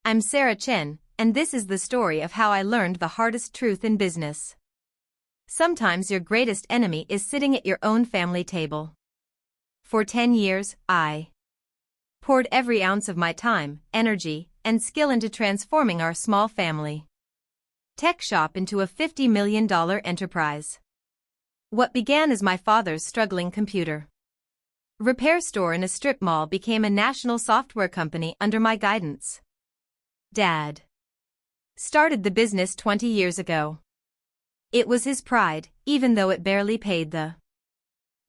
I'm Sarah Chen, and this is the story of how I learned the hardest truth in business. Sometimes your greatest enemy is sitting at your own family table. For 10 years, I poured every ounce of my time, energy, and skill into transforming our small family tech shop into a $50 million enterprise. What began as my father's struggling computer repair store in a strip mall became a national software company under my guidance. Dad started the business 20 years ago. It was his pride, even though it barely paid the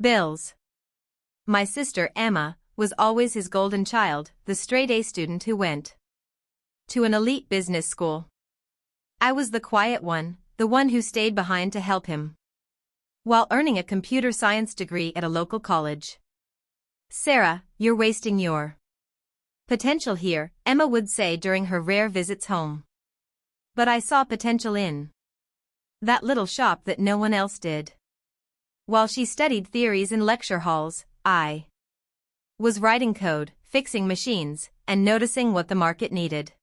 bills. My sister, Emma, was always his golden child, the straight-A student who went to an elite business school. I was the quiet one, the one who stayed behind to help him while earning a computer science degree at a local college. "Sarah, you're wasting your potential here," Emma would say during her rare visits home. But I saw potential in that little shop that no one else did. While she studied theories in lecture halls, I was writing code, fixing machines, and noticing what the market needed.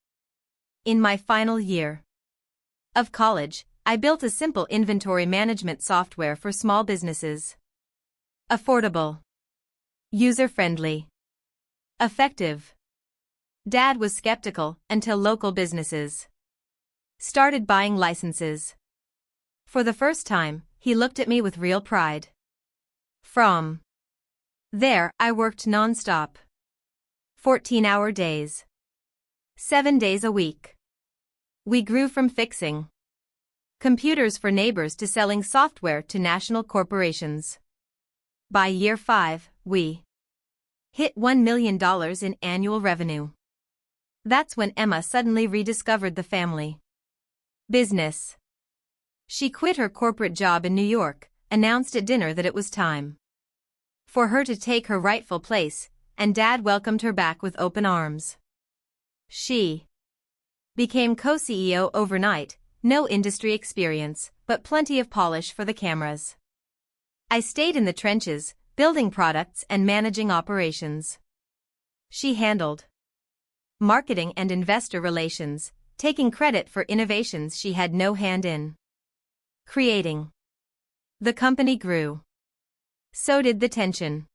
In my final year of college, I built a simple inventory management software for small businesses. Affordable, user-friendly, effective. Dad was skeptical until local businesses started buying licenses. For the first time, he looked at me with real pride. From there, I worked non-stop. 14-hour days. 7 days a week. We grew from fixing computers for neighbors to selling software to national corporations. By year 5, we hit $1 million in annual revenue. That's when Emma suddenly rediscovered the family business. She quit her corporate job in New York, announced at dinner that it was time for her to take her rightful place, and Dad welcomed her back with open arms. She became co-CEO overnight, no industry experience, but plenty of polish for the cameras. I stayed in the trenches, building products and managing operations. She handled marketing and investor relations, taking credit for innovations she had no hand in creating. The company grew. So did the tension.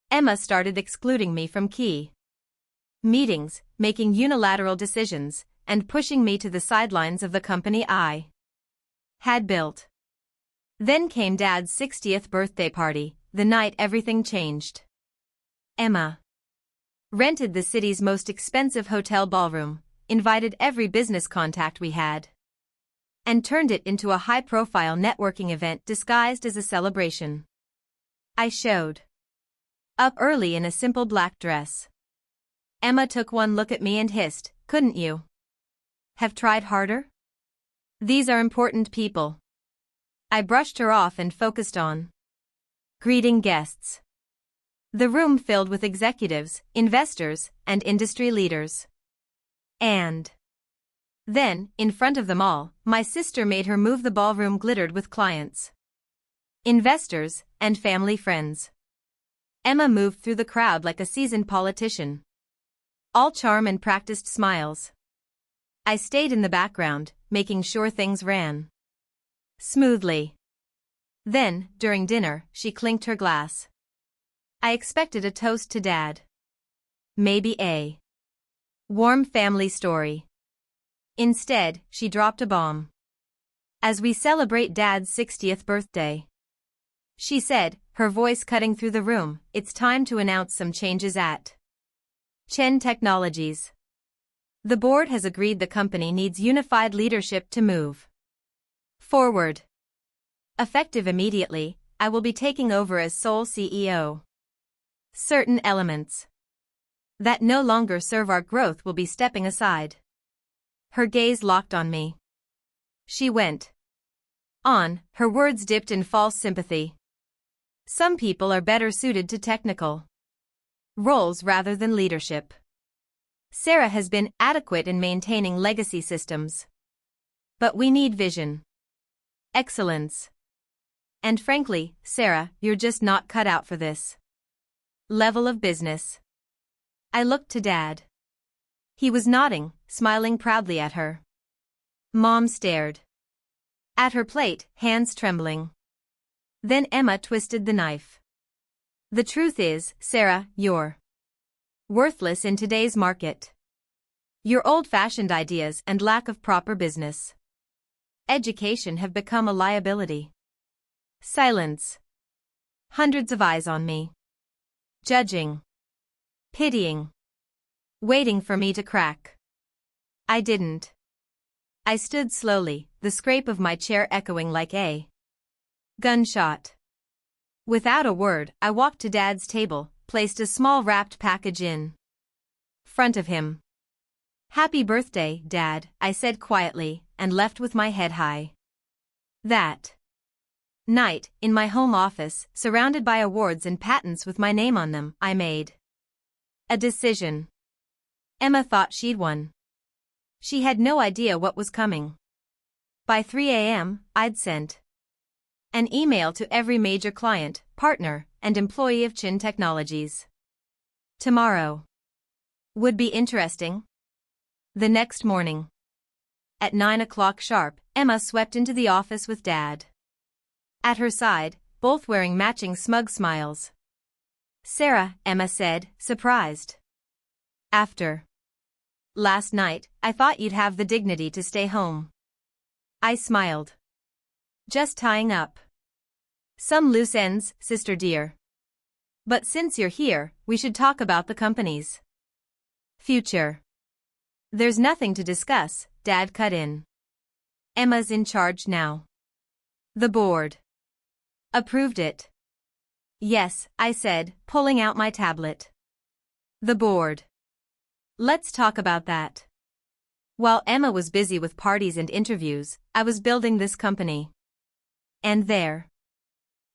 Emma started excluding me from key meetings, making unilateral decisions, and pushing me to the sidelines of the company I had built. Then came Dad's 60th birthday party, the night everything changed. Emma rented the city's most expensive hotel ballroom, invited every business contact we had, and turned it into a high-profile networking event disguised as a celebration. I showed up early in a simple black dress. Emma took one look at me and hissed, "Couldn't you have tried harder? These are important people." I brushed her off and focused on greeting guests. The room filled with executives, investors, and industry leaders. And then, in front of them all, my sister made her move. The ballroom glittered with clients, investors, and family friends. Emma moved through the crowd like a seasoned politician, all charm and practiced smiles. I stayed in the background, making sure things ran smoothly. Then, during dinner, she clinked her glass. I expected a toast to Dad. Maybe a warm family story. Instead, she dropped a bomb. "As we celebrate Dad's 60th birthday," she said, her voice cutting through the room, "it's time to announce some changes at Chen Technologies. The board has agreed the company needs unified leadership to move forward. Effective immediately, I will be taking over as sole CEO. Certain elements that no longer serve our growth will be stepping aside." Her gaze locked on me. She went on, her words dipped in false sympathy. "Some people are better suited to technical roles rather than leadership. Sarah has been adequate in maintaining legacy systems. But we need vision, excellence. And frankly, Sarah, you're just not cut out for this level of business." I looked to Dad. He was nodding, smiling proudly at her. Mom stared at her plate, hands trembling. Then Emma twisted the knife. The truth is, Sarah, you're worthless in today's market. Your old-fashioned ideas and lack of proper business education have become a liability. Silence. Hundreds of eyes on me. Judging. Pitying. Waiting for me to crack. I didn't. I stood slowly, the scrape of my chair echoing like a gunshot. Without a word, I walked to Dad's table, placed a small wrapped package in front of him. Happy birthday, Dad, I said quietly, and left with my head high. That night, in my home office, surrounded by awards and patents with my name on them, I made a decision. Emma thought she'd won. She had no idea what was coming. By 3 a.m., I'd sent an email to every major client, partner, and employee of Chen Technologies. Tomorrow would be interesting. The next morning, at 9 o'clock sharp, Emma swept into the office with Dad at her side, both wearing matching smug smiles. Sarah, Emma said, surprised. After last night, I thought you'd have the dignity to stay home. I smiled. Just tying up some loose ends, sister dear. But since you're here, we should talk about the company's future. There's nothing to discuss, Dad cut in. Emma's in charge now. The board approved it. Yes, I said, pulling out my tablet. The board. Let's talk about that. While Emma was busy with parties and interviews, I was building this company. And there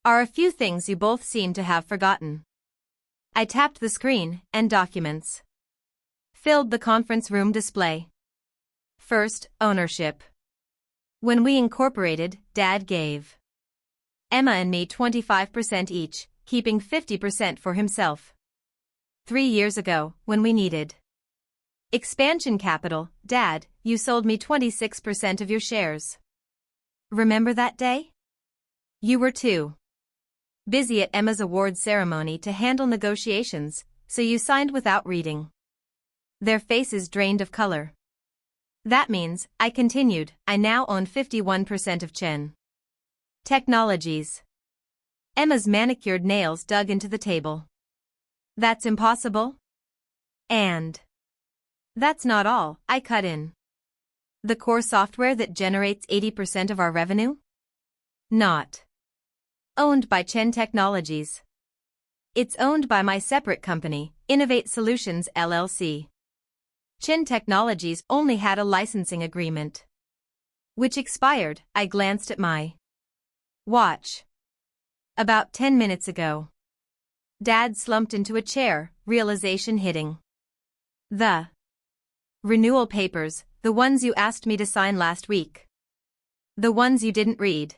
are a few things you both seem to have forgotten. I tapped the screen, and documents filled the conference room display. First, ownership. When we incorporated, Dad gave Emma and me 25% each, keeping 50% for himself. 3 years ago, when we needed expansion capital, Dad, you sold me 26% of your shares. Remember that day? You were too busy at Emma's award ceremony to handle negotiations, so you signed without reading. Their faces drained of color. That means, I continued, I now own 51% of Chen Technologies. Emma's manicured nails dug into the table. That's impossible? And that's not all, I cut in. The core software that generates 80% of our revenue? Not owned by Chen Technologies. It's owned by my separate company, Innovate Solutions LLC. Chen Technologies only had a licensing agreement, which expired. I glanced at my watch. About 10 minutes ago. Dad slumped into a chair, realization hitting. The renewal papers, the ones you asked me to sign last week. The ones you didn't read.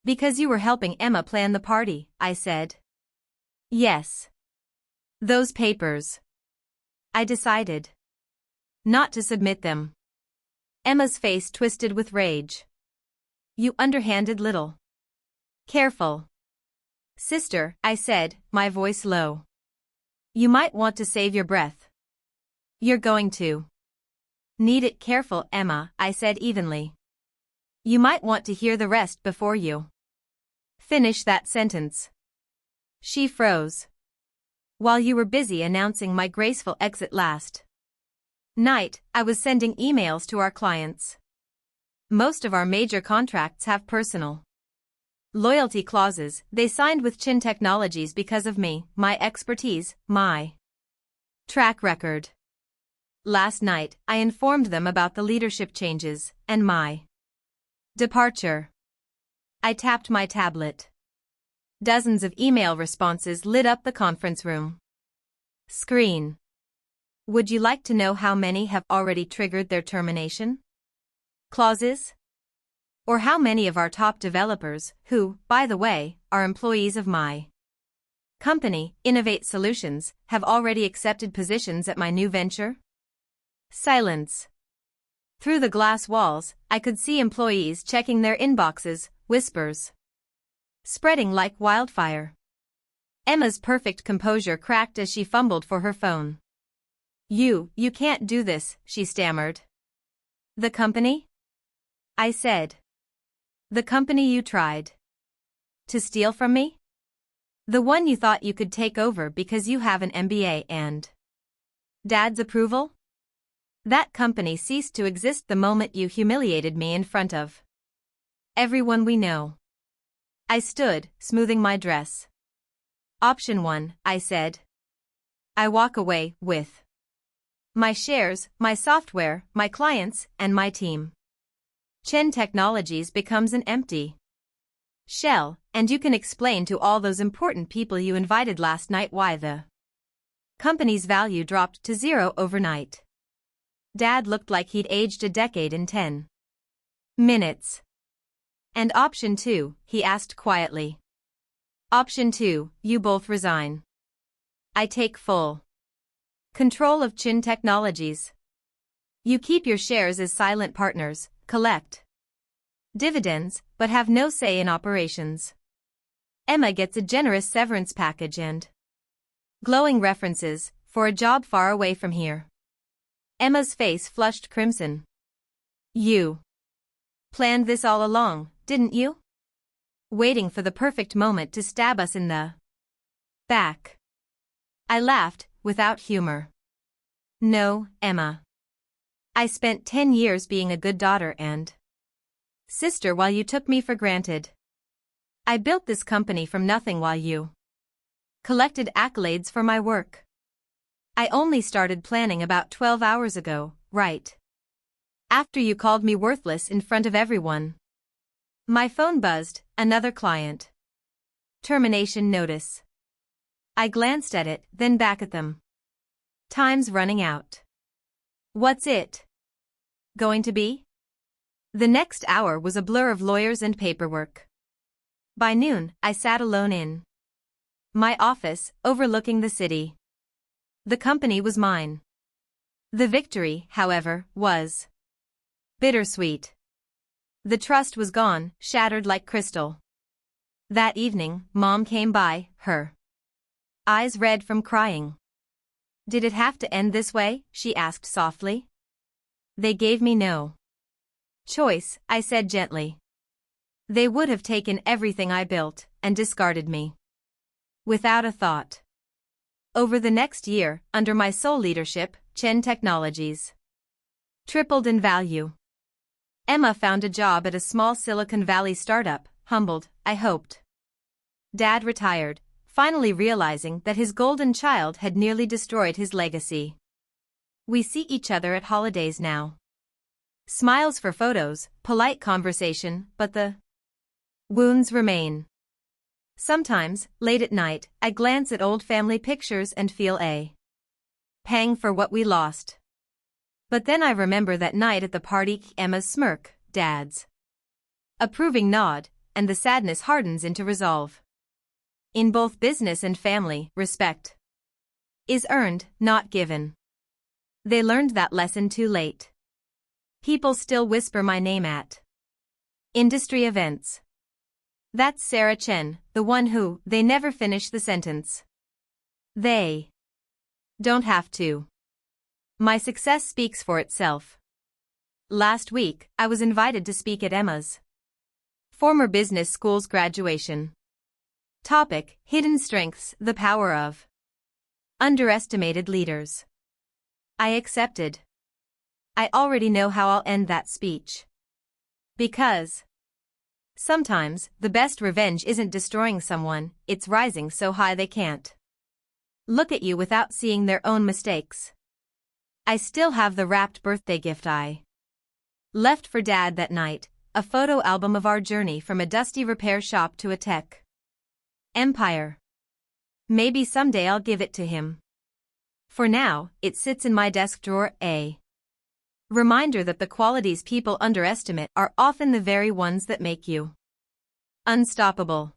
Because you were helping Emma plan the party, I said. Yes. Those papers. I decided not to submit them. Emma's face twisted with rage. You underhanded little. Careful. Sister, I said, my voice low. You might want to save your breath. You're going to need it. Careful, Emma, I said evenly. You might want to hear the rest before you finish that sentence. She froze. While you were busy announcing my graceful exit last night, I was sending emails to our clients. Most of our major contracts have personal loyalty clauses they signed with Chen Technologies because of me, my expertise, my track record. Last night, I informed them about the leadership changes and my departure. I tapped my tablet. Dozens of email responses lit up the conference room screen. Would you like to know how many have already triggered their termination clauses? Or how many of our top developers, who, by the way, are employees of my company, Innovate Solutions, have already accepted positions at my new venture? Silence. Through the glass walls, I could see employees checking their inboxes, whispers spreading like wildfire. Emma's perfect composure cracked as she fumbled for her phone. You can't do this," she stammered. "The company?" I said. "The company you tried to steal from me? The one you thought you could take over because you have an MBA and Dad's approval? That company ceased to exist the moment you humiliated me in front of everyone we know." I stood, smoothing my dress. "Option 1, I said. I walk away with my shares, my software, my clients, and my team. Chen Technologies becomes an empty shell, and you can explain to all those important people you invited last night why the company's value dropped to zero overnight." Dad looked like he'd aged a decade in 10 minutes. "And option 2, he asked quietly. "Option 2, you both resign. I take full control of Chen Technologies. You keep your shares as silent partners, collect dividends, but have no say in operations. Emma gets a generous severance package and glowing references for a job far away from here." Emma's face flushed crimson. "You planned this all along, didn't you? Waiting for the perfect moment to stab us in the back." I laughed, without humor. "No, Emma. I spent 10 years being a good daughter and sister while you took me for granted. I built this company from nothing while you collected accolades for my work. I only started planning about 12 hours ago, right after you called me worthless in front of everyone." My phone buzzed, another client termination notice. I glanced at it, then back at them. "Time's running out. What's it going to be?" The next hour was a blur of lawyers and paperwork. By noon, I sat alone in my office, overlooking the city. The company was mine. The victory, however, was bittersweet. The trust was gone, shattered like crystal. That evening, Mom came by, her eyes red from crying. "Did it have to end this way?" she asked softly. "They gave me no choice," I said gently. "They would have taken everything I built and discarded me without a thought." Over the next year, under my sole leadership, Chen Technologies tripled in value. Emma found a job at a small Silicon Valley startup, humbled, I hoped. Dad retired, finally realizing that his golden child had nearly destroyed his legacy. We see each other at holidays now. Smiles for photos, polite conversation, but the wounds remain. Sometimes, late at night, I glance at old family pictures and feel a pang for what we lost. But then I remember that night at the party, Emma's smirk, Dad's approving nod, and the sadness hardens into resolve. In both business and family, respect is earned, not given. They learned that lesson too late. People still whisper my name at industry events. "That's Sarah Chen, the one who," they never finish the sentence. They don't have to. My success speaks for itself. Last week, I was invited to speak at Emma's former business school's graduation. Topic: Hidden Strengths, the Power of Underestimated Leaders. I accepted. I already know how I'll end that speech. Because sometimes, the best revenge isn't destroying someone, it's rising so high they can't look at you without seeing their own mistakes. I still have the wrapped birthday gift I left for Dad that night, a photo album of our journey from a dusty repair shop to a tech empire. Maybe someday I'll give it to him. For now, it sits in my desk drawer, a reminder that the qualities people underestimate are often the very ones that make you unstoppable.